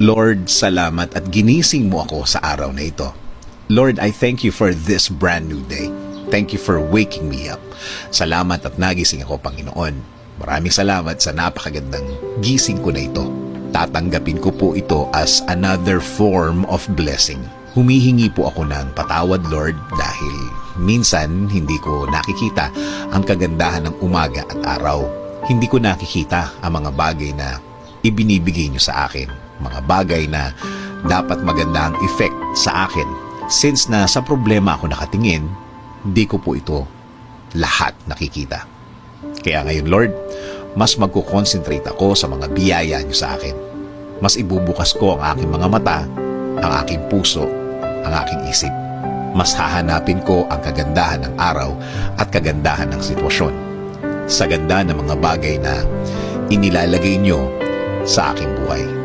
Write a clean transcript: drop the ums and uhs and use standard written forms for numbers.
Lord, salamat at ginising mo ako sa araw na ito. Lord, I thank you for this brand new day. Thank you for waking me up. Salamat at nagising ako, Panginoon. Maraming salamat sa napakagandang gising ko na ito. Tatanggapin ko po ito as another form of blessing. Humihingi po ako ng patawad, Lord, dahil minsan hindi ko nakikita ang kagandahan ng umaga at araw. Hindi ko nakikita ang mga bagay na ibinibigay niyo sa akin. Mga bagay na dapat maganda ang effect sa akin. Since na sa problema ako nakatingin, hindi ko po ito lahat nakikita. Kaya ngayon, Lord, mas magkukonsentrate ako sa mga biyaya niyo sa akin. Mas ibubukas ko ang aking mga mata, ang aking puso, ang aking isip. Mas hahanapin ko ang kagandahan ng araw at kagandahan ng sitwasyon. Sa ganda ng mga bagay na inilalagay niyo sa aking buhay.